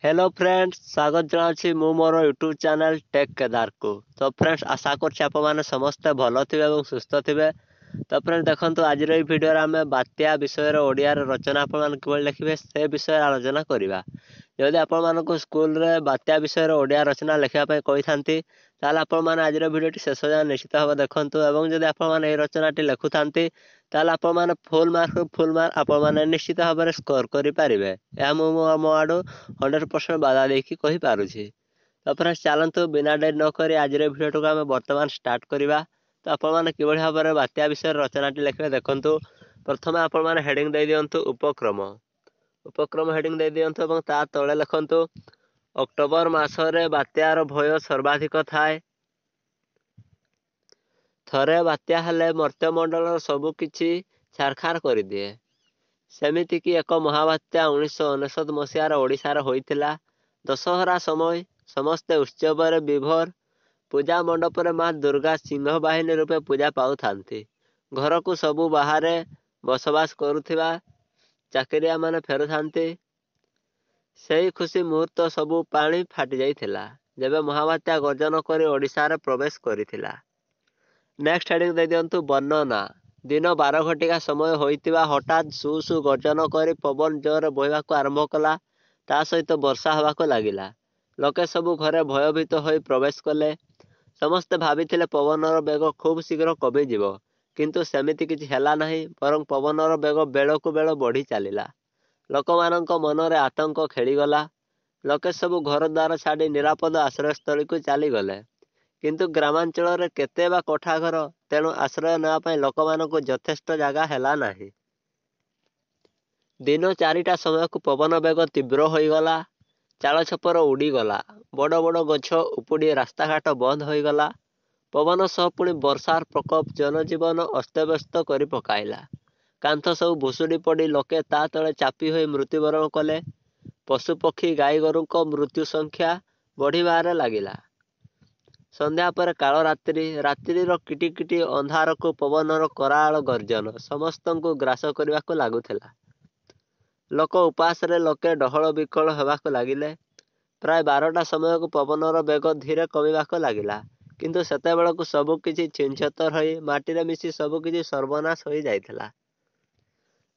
Hello friends स्वागत जनावछि मु मोर YouTube channel take Kedar को। तो फ्रेंड्स आशा करछि आप माने समस्त भलो थिबे एवं सुस्थ थिबे। तो फ्रेंड्स देखंतु आज रे वीडियो रे हमें बात्या विषय रे ओडिया रे रचना आप मान केवल लिखिबे से विषय आलोचना करिवा। जदि आप मानको स्कूल रे बात्या विषय रे ओडिया रचना लिखिबा पय कहिथांती ताले आप माने आज रे वीडियो टी शेष जाय निश्चित भाबे देखंतु एवं जदि आप माने ए रचना टी लिखुथांती ताले आप माने फुल मार्क आप माने निश्चित भाबे स्कोर करि पारिबे। या मु मो आडू 100% बाधा देखी कही पारुछि। तो फ्रेंड्स चलतु बिना डेरी न करी आज भिडियो को आम बर्तमान स्टार्ट करवा। तो आपने किभଳି भाव बात्या विषय रचनाटी लिखे देखंतु। प्रथमे आपने हेडिंग दे दियंतु उपक्रम हेडिंग दे दियंतु एवं ता तळे लिखंतु अक्टोबर मासरे बात्यार भय सर्वाधिक थाए। थरे बात्या हेले मर्त्यमंडल सबु किछि छारखार कर दिए। सेमिति कि एक महाबात्या 1999 मसीहार ओडिशार होइतिला। दशहरा समय समस्ते उत्सव विभोर। पूजा मंडप रे मां दुर्गा सिंह बाहिनी रूपे पूजा पाउ थांती। घर को सबु बाहरे बसवास करुथिबा चाकरिया माने फेरु थांती। सेही खुशी मुहूर्त सबु पानी फाटी जाइथिला जेबे महाबात्या गर्जन करी ओडिशार प्रवेश करिथिला। नेक्स्ट हेडिंग दे दियंतु वर्णना। दिन 12 घटिका समय होइतिबा हठात सु सु गर्जन करी पवन जोर बहिबाकू आरंभ कला। ता सहित वर्षा हवाकू लागिला। लोके सबु घरे भयभीत होई प्रवेश कले। समस्ते भाविथिले पवनर बेग खूब शीघ्र कमी जीव, किंतु सेमिति किछि हेला नाही, बरं पवनर बेग बेलकू बेल बढ़ी चलिला। लोकमानंक मनरे आतंक खेलीगला। लोके सबु घर द्वार छाड़ी निरापद आश्रयस्थली को चलीगले। किंतु ग्रामांचल रे केते बा कोठा घर, तेणु आश्रय नेवा पई लोकमानंकु यथेष्ट जागा हेला नाही। दिन 4टा समय को पवन बेग तीव्र होईगला। चाल छपर उड़ीगला। बड़ बड़ गछ उपुड़ी रास्ताघाट बंद होईगला। पवन सह पुणी वर्षार प्रकोप जनजीवन अस्तव्यस्त करि पकाइला। कांथ सब भुसुड़ी पड़ी लोके ता तले चापी होई मृत्युवरण कले। पशुपक्षी गाई गोरुक मृत्यु संख्या बढ़िबारे लागिला। संध्या पर काल रात्रिर किटिकिटी अंधार को पवनर कराल गर्जन समस्तंकु ग्रास करबाकू लागुथिला। लोक उपास रे लोके डहल विकल हेबाकू लागिले। प्राय 12टा समय को पवनर बेग धीरे कमिबाकू लागिला। किंतु सेतेबेलकू सबु किछि छिनछतर होई माटी रे मिसी सबु किछि सर्वनाश होई जाइथिला।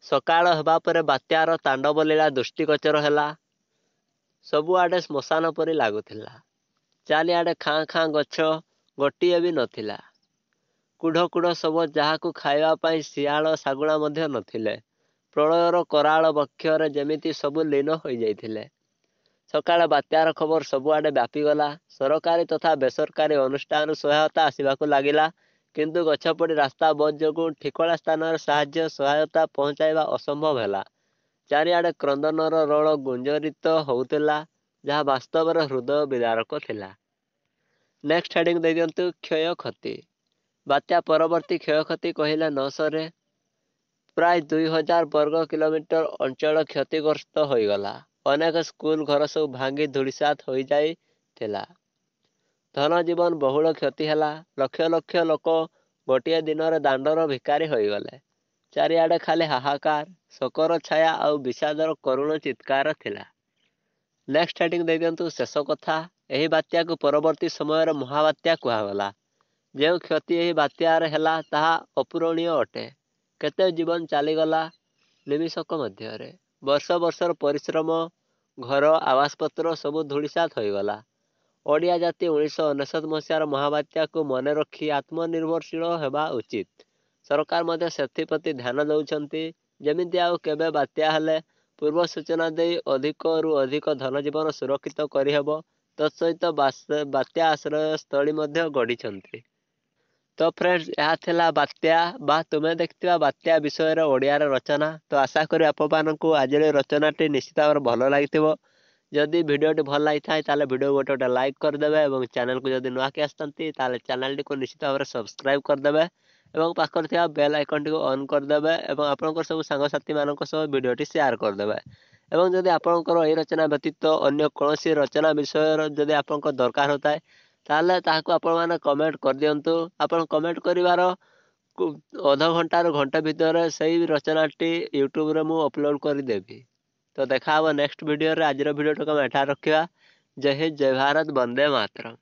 सकाळ हेबा परे बात्यार तांडव लीला दृष्टिगोचर ହେଲା। सबु आडे श्मशान परि लागुथिला। चारिआडे खाँ खाँ गछ गोटिए भी नथिला। कुढ़ कुढ़ सब जाहाकू खाइबा पाई शियाळ सागुणा मध्य नथिले। प्रलयर कराळ बक्षरे जेमिति सबु लीन होई जाइथिले। सकाळ बात्यार खबर सबुआडे व्यापीगला। सरकारी तथा बेसरकारी अनुष्ठान सहायता आसिबाकू लागिला। किंतु गछ पड़ी रास्ता बंद जोगु ठिकला स्थान साहाय्य सहायता पहुंचाइबा असंभव ହେଲା। चारिआडे क्रंदनर रोल गुंजरित होउतिला, जहा वास्तव हृदय विदारक थिला। नेक्स्ट हेडिंग दे दियंतु क्षय क्षति। बात्या परवर्ती क्षय क्षति कहिले न सरे। प्राय 2000 वर्ग किलोमीटर अंचल क्षतिग्रस्त होईगला। अनेक स्कूल घर सब भांगी धूलिसात हो जाइथिला। धन जीवन बहुल क्षति हैला। लक्ष लक्ष लोक गोटे दिन दांडर भिकारी होईगले। चारिआडे खाली हाहाकार, शोकर छाया आउ विषादर करुण चित्कार थिला। नेक्स्ट हेडिंग दे दियंतु शेष कथा। एही बात्या को परवर्ती समय महाबात्या कुहागला। जो क्षति एही बात्यार हैला ताहा अपूरणीय अटे। केते जीवन चलीगला निमिषक मध्यरे। वर्ष वर्षर परिश्रम, घर आवासपत्र सबु धूलिसात होईगला। ओडिया जाति 1999 मसीहार महाबात्या को मन रखी आत्मनिर्भरशील हेबा उचित। सरकार मध्य सेथिप्रति ध्यान दउछंती। जेमिति आउ केबे बात्या हेले पूर्व सूचना दे अधिकरु अधिक धन जीवन सुरक्षित करिहेब। तत्सहित बात्या आश्रय स्थली मध्य गढ़िछंती। तो फ्रेंड्स यहाँ थिला बात्या बा तुमे देखिथिबा बात्या विषय रे ओडिया रे रचना। तो आशा करी आप मानकू आज रचनाटी निश्चित भाव भल लागिथिबो। जदि भिडियोटी भल लागिथाय ताले भिडियो गोटे लाइक करदेबे एवं चैनल को जदि नुआ के आसतंती ताले चैनल को निश्चित भाव सब्सक्राइब करदेबे एवं पाखर थिबा बेल आइकन टी को ऑन करदेबे एवं आपनकर सब सांगसाथी मानक सह भिडियोटी शेयर करदेबे। एवं जदि आपनकर एही रचना व्यतीत अन्य कोनोसी रचना विषय जदि आपनकर दरकार होताय ताले ताहाको आपण माने कमेंट कर दियंतु। आपण कमेंट करिवार अध घंटा रु घंटा भितर सही रचनाटी यूट्यूब रे मु अपलोड कर देबी। तो देखा नेक्स्ट वीडियो रे। आज वीडियो टाक एठार रखा। जय हिंद, जय भारत, वंदे मातरम।